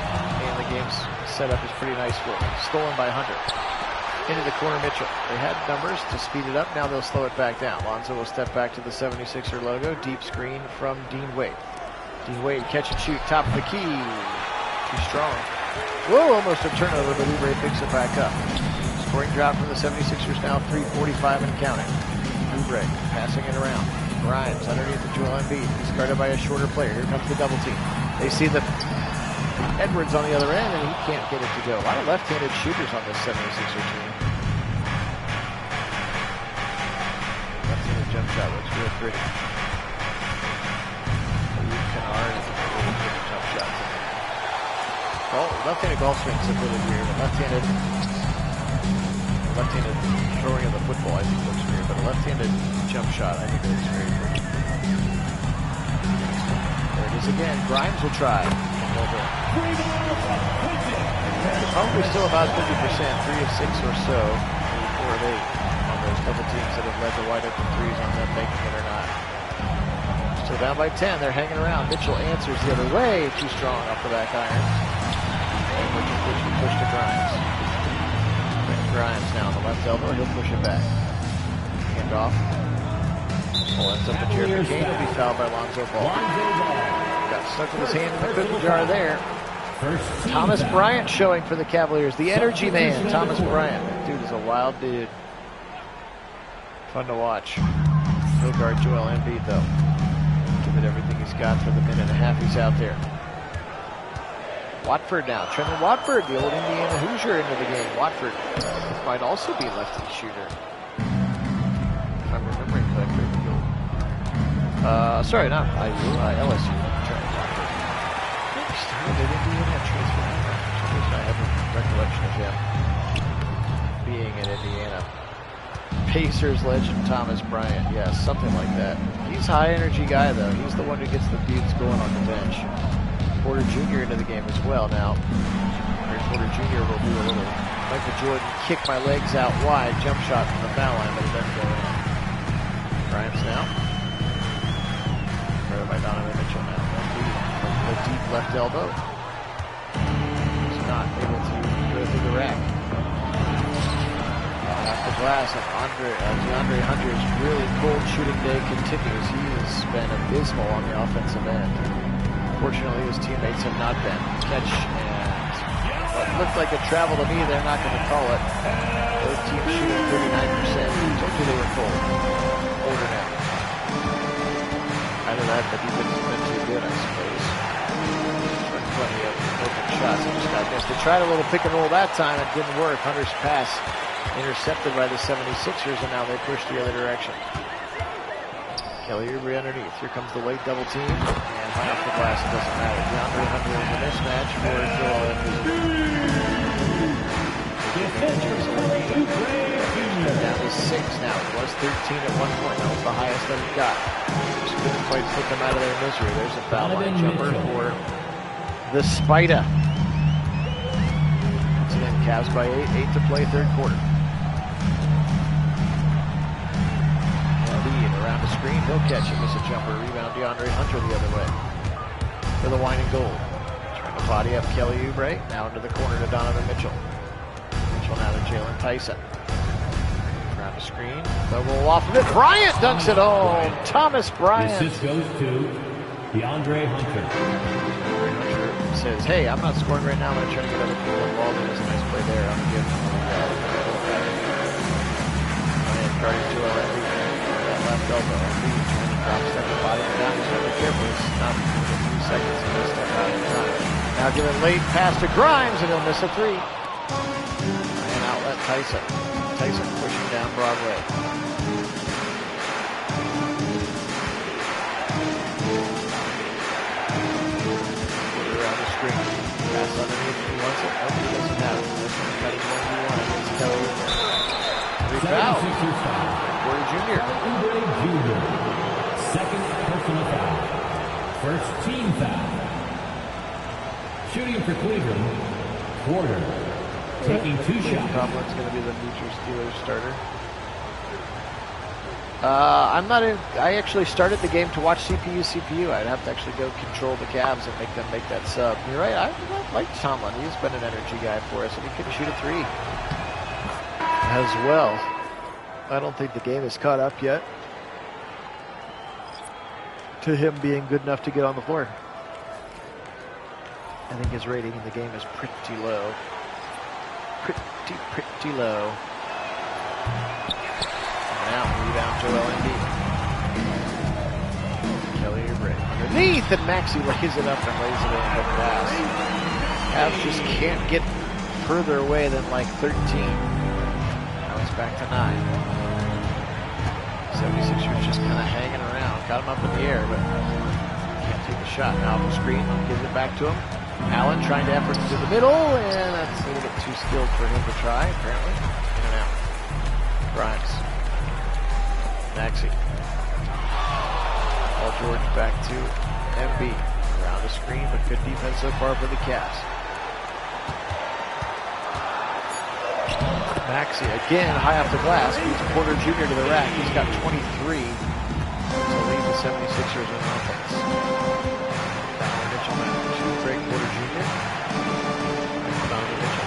and the game's setup is pretty nice for them. Stolen by Hunter. Into the corner, Mitchell. They had numbers to speed it up. Now they'll slow it back down. Lonzo will step back to the 76er logo. Deep screen from Dean Wade. Dean Wade, catch and shoot, top of the key. Too strong. Whoa, almost a turnover, but Oubre picks it back up. Scoring drought from the 76ers now, 3:45 and counting. Oubre passing it around. Grimes underneath the Joel Embiid. He's guarded by a shorter player. Here comes the double team. They see the Edwards on the other end, and he can't get it to go. A lot of left-handed shooters on this 76er team. Left-handed jump shot looks real pretty. Kennard is a really pretty jump shot. Left-handed golf swings look really weird. Left-handed throwing of the football, I think, looks weird, but a left-handed jump shot, I think it looks very pretty. There it is again. Grimes will try. Probably still about 50%, 3 of 6 or so, 4 of 8 on those double teams that have led to wide open threes on them making it or not. Still down by 10. They're hanging around. Mitchell answers the other way. Too strong off the back iron. Push to Grimes. Grimes now on the left elbow. He'll push it back. Hand off. Ball ends up with Jeremy Kane. He'll be fouled by Lonzo Ball. Got stuck with his hand in the cookie jar there. Thomas Bryant showing for the Cavaliers. The energy man, Thomas Bryant. That dude is a wild dude. Fun to watch. He'll guard Joel Embiid though. Give it everything he's got for the minute and a half he's out there. Watford now. Trendon Watford, the old Indiana Hoosier, into the game. Watford might also be a lefty shooter. If I'm remembering correctly. Sorry, not IU, LSU. Trendon Watford. He started at Indiana, transferred out. For some reason I have a recollection of him being in Indiana. Pacers legend Thomas Bryant. Yes, something like that. He's a high energy guy though. He's the one who gets the feuds going on the bench. Porter Jr. into the game as well now. Porter Jr. will do a little Michael Jordan kick my legs out wide jump shot from the foul line, but it doesn't go in. Grimes now. Guarded by Donovan Mitchell now. From the deep left elbow. He's not able to go through the rack. Off the glass, and DeAndre Hunter's really cold shooting day continues. He has been abysmal on the offensive end. Fortunately, his teammates have not been. Catch and what looked like a travel to me, they're not going to call it. Both teams shooting 39%. Told you they were cold. Older now. Either that, the defense has been too good, I suppose. There's plenty of open shots. He just got missed. They tried a little pick and roll that time. It didn't work. Hunter's pass intercepted by the 76ers, and now they push the other direction. Kelly Oubre underneath. Here comes the late double team. And high off the glass, it doesn't matter. DeAndre Hunter is a mismatch for Joel Embiid. Down to 6 now. It was 13 at one point. That was the highest that it got. Just couldn't quite put them out of their misery. There's a foul line jumper for the Spider. Once again, Cavs by 8. 8 to play, third quarter. Around the screen, he'll catch it, miss a jumper. Rebound, DeAndre Hunter the other way. For the wine and gold. Trying to body up Kelly Oubre. Now into the corner to Donovan Mitchell. Mitchell now to Jalen Tyson. Around the screen, they'll roll off of it. Bryant dunks it home. Thomas Bryant. This goes to DeAndre Hunter. Hunter says, hey, I'm not scoring right now. I'm going to try to get other people involved. There's a nice play there. I'm going to give Bryant guarding Joel Embiid. That left elbow. Embiid trying to drop step the body down. He's going to be careful. It's not 3 seconds. He's going to step out in time. Now give it late pass to Grimes, and he'll miss a three. And outlet Tyson. Tyson pushing down Broadway. Around the screen. Pass underneath. He wants it. Oh, he doesn't have it. This one's cutting 1v1 against Kelly. Foul. Porter Jr. Jr. Second personal foul. First team foul. Shooting for Cleveland, Porter. Taking 2 shots. Tomlin's going to be the future Steelers starter. I actually started the game to watch CPU. I'd have to actually go control the Cavs and make them make that sub. You're right. I like Tomlin. He's been an energy guy for us, and he couldn't shoot a three as well. I don't think the game is caught up yet to him being good enough to get on the floor. I think his rating in the game is pretty low. Pretty low. And now, rebound Joel Embiid. Kelly Oubre underneath, and Maxey lays it up and lays it in a good pass. Cavs just can't get further away than like 13. Now it's back to 9. 76ers just kind of hanging around. Got him up in the air, but can't take the shot. Now off the screen, gives it back to him. Allen trying to effort to the middle, and that's a little bit too skilled for him to try, apparently. In and out. Grimes. Maxey. Paul George back to Embiid. Around the screen, but good defense so far for the Cavs. Maxey again high off the glass. Beats Porter Jr. to the rack. He's got 23 to lead the 76ers in offense. Mitchell now. Great Porter Jr. Donovan Mitchell.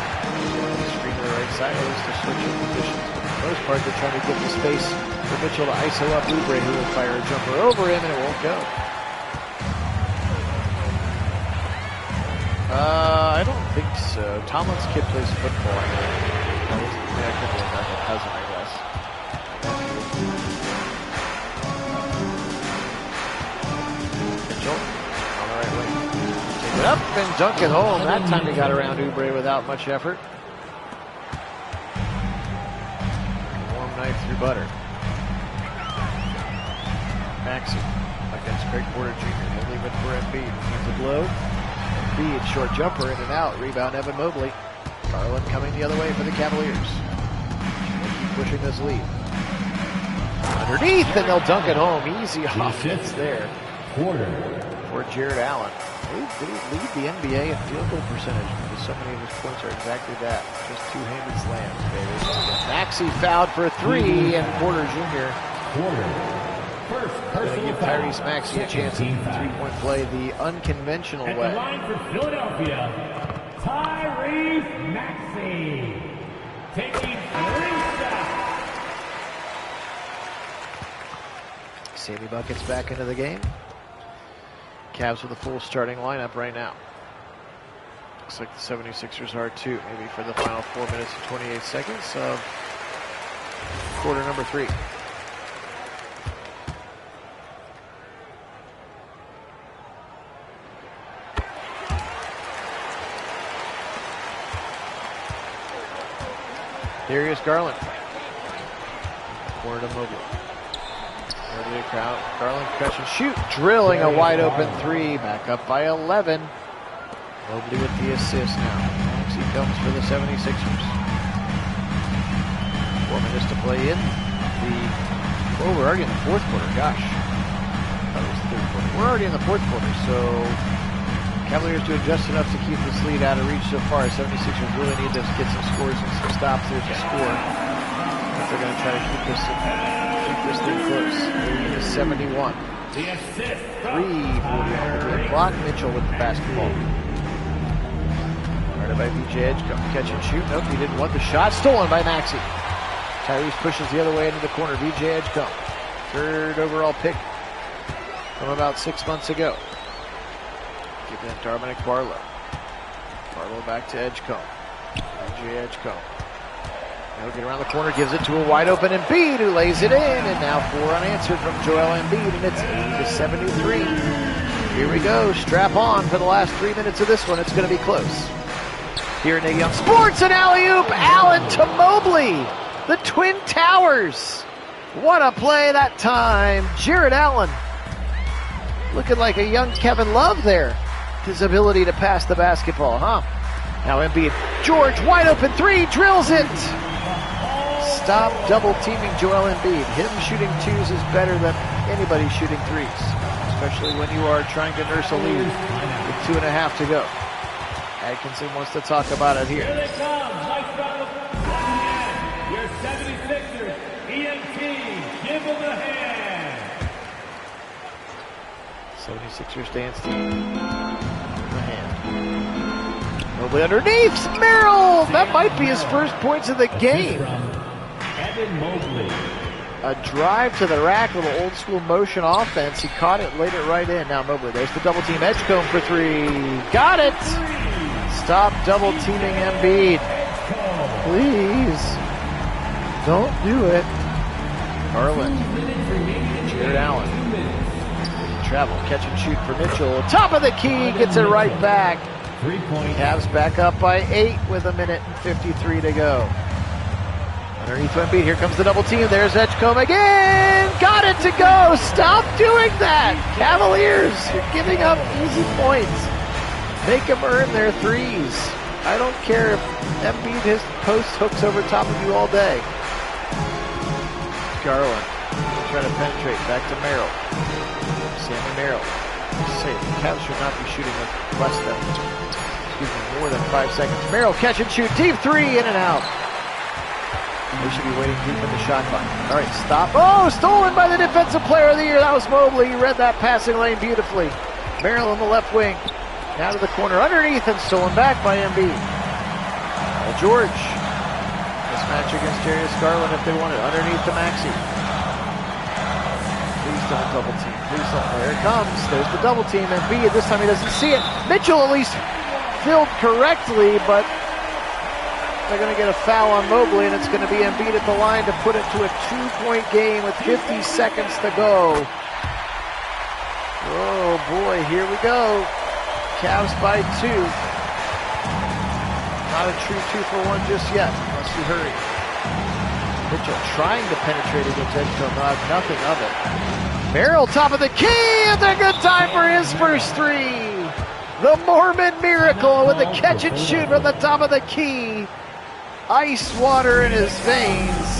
Screen to the right side. At least they're switching positions. For the most part, they're trying to get the space for Mitchell to ISO up Oubre, who will fire a jumper over him, and it won't go. I don't think so. Tomlin's kid plays football. I could be a cousin, I guess. Mitchell on the right wing. Take it up and dunk it home. That time he got around Oubre without much effort. Warm knife through butter. Maxey against Craig Porter Jr. He'll leave it for Embiid. Needs a blow. Embiid, short jumper, in and out. Rebound, Evan Mobley. Garland coming the other way for the Cavaliers. They'll keep pushing this lead. Underneath, and they'll dunk it home. Easy offense there. Porter. For Jared Allen. Did he lead the NBA in field goal percentage? Because so many of his points are exactly that. Just two-handed slams, baby. Maxey fouled for 3, and Porter Jr. Porter. Going to give Tyrese Maxey a chance at the three-point play, the unconventional At way. the line for Philadelphia, Tyrese Maxey. Taking 3 shots. Sammy Buckets back into the game. Cavs with a full starting lineup right now. Looks like the 76ers are too, maybe for the final 4 minutes and 28 seconds of quarter number 3. Darius Garland. Corner to Mobley. Over the crowd. Garland catch and shoot. Drilling a wide open 3. Back up by 11. Mobley with the assist now. Maxey comes for the 76ers. 4 minutes to play in. We're already in the fourth quarter. Gosh. That was the third quarter. We're already in the fourth quarter, so Cavaliers doing just enough to keep this lead out of reach so far. 76ers really need to get some scores and some stops there to score. they're going to try to keep this thing close. 71. 3:40 on the game clock. Mitchell with the basketball. Guarded by VJ Edgecombe. Catch and shoot. Nope, he didn't want the shot. Stolen by Maxey. Tyrese pushes the other way into the corner. VJ Edgecombe. 3rd overall pick from about 6 months ago. Give that Dominic Barlow. Barlow back to Edgecombe. VJ Edgecombe. He'll get around the corner, gives it to a wide open Embiid, who lays it in, and now 4 unanswered from Joel Embiid, and it's 80-73. Here we go, strap on for the last 3 minutes of this one. It's going to be close. Here at Nagy on Sports, and alley-oop, Allen to Mobley, the Twin Towers. What a play that time. Jared Allen, looking like a young Kevin Love there. His ability to pass the basketball, huh? Now Embiid, George, wide open 3, drills it. Stop double teaming Joel Embiid. Him shooting 2s is better than anybody shooting 3s, especially when you are trying to nurse a lead with 2.5 to go. Atkinson wants to talk about it here. Here they come. Nice round of applause. Your 76ers, EMT, give them a hand. 76ers dance team. The hand. Mobley underneath. Merrill. That might be his first points of the game. Mobley. A drive to the rack, little old school motion offense. He caught it, laid it right in. Now Mobley, there's the double team. Edgecombe for 3. Got it! Stop double teaming Embiid. Please. Don't do it. Garland. Jared Allen. Travel, catch and shoot for Mitchell. Top of the key, gets it right back. 3-point. Cavs back up by 8 with 1:53 to go. Underneath Embiid, here comes the double team. There's Edgecombe again. Got it to go. Stop doing that. Cavaliers, you're giving up easy points. Make them earn their 3s. I don't care if Embiid his post hooks over top of you all day. Garland, try to penetrate. Back to Merrill. Sammy Merrill. Say, the Cavs should not be shooting with less than, more than 5 seconds. Merrill, catch and shoot. Deep 3, in and out. They should be waiting deep in the shot clock. All right, stop. Oh, stolen by the defensive player of the year. That was Mobley. He read that passing lane beautifully. Merrill in the left wing. Down to the corner underneath and stolen back by Embiid. Well, George. Mismatch against Jarius Garland if they want it. Underneath to Maxey. Please don't double team. Please don't. There it comes. There's the double team. Embiid. This time he doesn't see it. Mitchell at least filled correctly, but they're going to get a foul on Mobley, and it's going to be Embiid at the line to put it to a 2-point game with 50 seconds to go. Oh boy, here we go. Cavs by 2. Not a true 2-for-1 just yet, unless you hurry. Mitchell trying to penetrate against Edgecombe, nothing of it. Merrill, top of the key, it's a good time for his first 3. The Mormon Miracle with the catch and shoot from the top of the key. Ice water in his veins.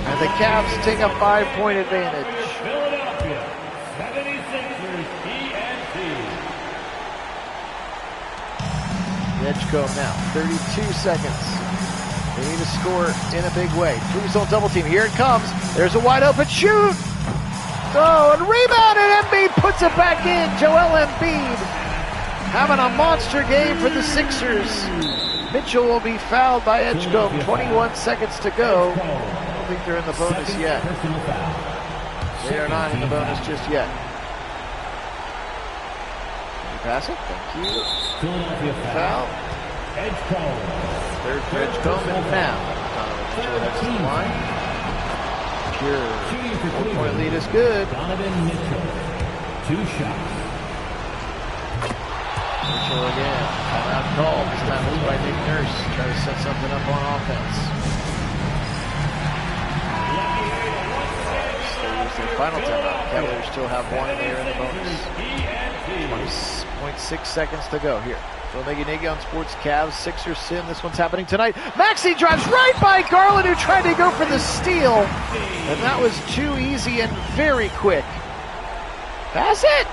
And the Cavs take a 5-point advantage. Philadelphia, 76ers, ENT. Edgecombe now, 32 seconds. They need to score in a big way. Please don't double team. Here it comes. There's a wide open shoot. Oh, and rebound, and Embiid puts it back in. Joel Embiid having a monster game for the Sixers. Mitchell will be fouled by Edgecombe. 21 seconds to go. I don't think they're in the bonus yet. They are not in the bonus just yet. Can you pass it? Thank you. Philadelphia Foul. Edgecombe. Third for Edgecombe, and now Mitchell heads to the line. Pure. 1-point lead is good. Donovan Mitchell. 2 shots. Mitchell again. Timeout call. This time it was by Nick Nurse. Try to set something up on offense. Stays their final timeout. Cavaliers still have 1 and they are in the bonus. 20.6 seconds to go here. Phil Nagy on Sports. Cavs, Sixers, Sim. This one's happening tonight. Maxey drives right by Garland, who tried to go for the steal. And that was too easy and very quick. Pass it!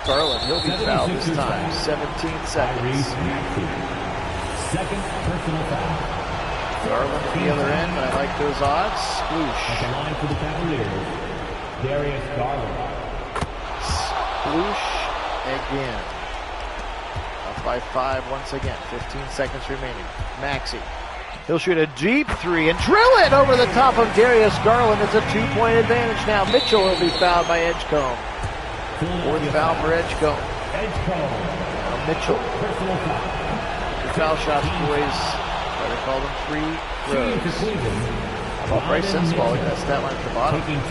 Garland, he'll be fouled this time. 17 seconds. Second personal foul. Garland at the other end, but I like those odds. Sploosh. At the line for the Cavaliers, Darius Garland. Sploosh again. Up by 5 once again. 15 seconds remaining. Maxey. He'll shoot a deep 3 and drill it over the top of Darius Garland. It's a 2-point advantage now. Mitchell will be fouled by Edgecombe. Fourth foul for Edgecombe. Now Mitchell. The foul shots, boys. Try to call them free throws. How about Bryce Sensabaugh? Look at that stat line at the bottom. 43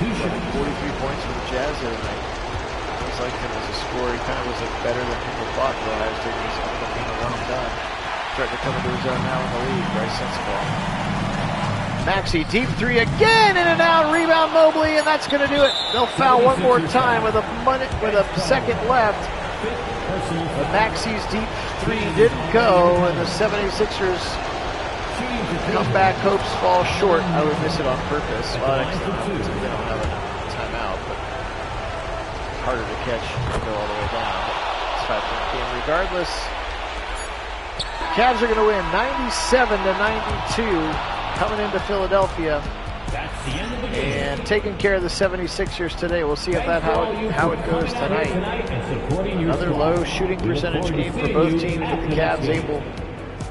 points for the Jazz the other night. Looks like him as a scorer. He kind of was better than people thought for Ohio State. He's ended up being a one and done. Starting to come into his own now in the league. Bryce Sensabaugh. Maxey, deep 3 again, in and out, rebound Mobley, and that's going to do it. They'll foul one more time with a second left. But Maxey's deep 3 didn't go, and the 76ers comeback hopes fall short. I would miss it on purpose. Well, actually, they don't have a timeout, but it's harder to catch and go all the way down. It's a 5-point game regardless. Cavs are going to win 97-92. Coming into Philadelphia and taking care of the 76ers today. We'll see how it goes tonight. Another low shooting percentage game for both teams, but the Cavs able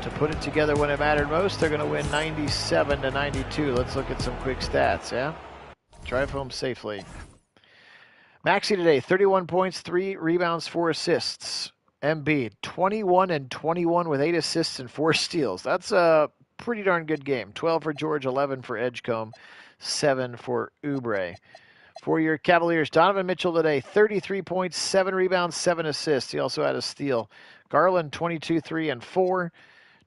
to put it together when it mattered most. They're going to win 97-92. Let's look at some quick stats, yeah? Drive home safely. Maxey today, 31 points, 3 rebounds, 4 assists. Embiid, 21 and 21 with 8 assists and 4 steals. That's a pretty darn good game. 12 for George, 11 for Edgecombe, 7 for Oubre. For your Cavaliers, Donovan Mitchell today, 33 points, 7 rebounds, 7 assists. He also had a steal. Garland, 22, 3 and 4,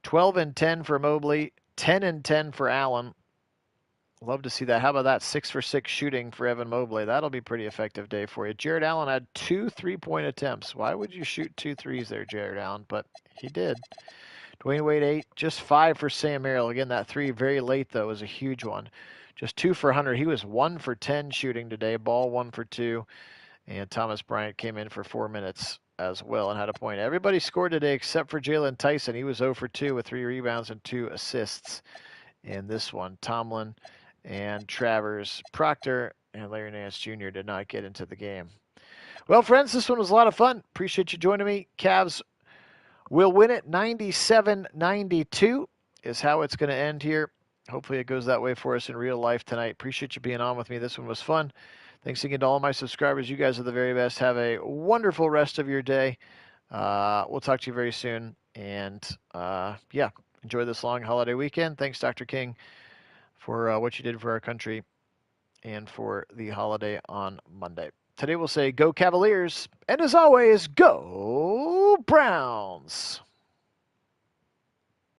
12 and 10 for Mobley, 10 and 10 for Allen. Love to see that. How about that? 6 for 6 shooting for Evan Mobley. That'll be a pretty effective day for you. Jared Allen had 2 3-point attempts. Why would you shoot 2 threes there, Jared Allen? But he did. Dwayne Wade, 8. Just 5 for Sam Merrill. Again, that 3 very late, though, was a huge one. Just 2 for Hunter. He was 1 for 10 shooting today. Ball 1 for 2. And Thomas Bryant came in for 4 minutes as well and had a point. Everybody scored today except for Jalen Tyson. He was 0 for 2 with 3 rebounds and 2 assists in this one. Tomlin and Travers Proctor and Larry Nance Jr. did not get into the game. Well, friends, this one was a lot of fun. Appreciate you joining me. Cavs will win it. 97-92 is how it's going to end here. Hopefully it goes that way for us in real life tonight. Appreciate you being on with me. This one was fun. Thanks again to all my subscribers. You guys are the very best. Have a wonderful rest of your day. We'll talk to you very soon. And, yeah, enjoy this long holiday weekend. Thanks, Dr. King, for what you did for our country and for the holiday on Monday. Today we'll say, go Cavaliers. And as always, go Browns.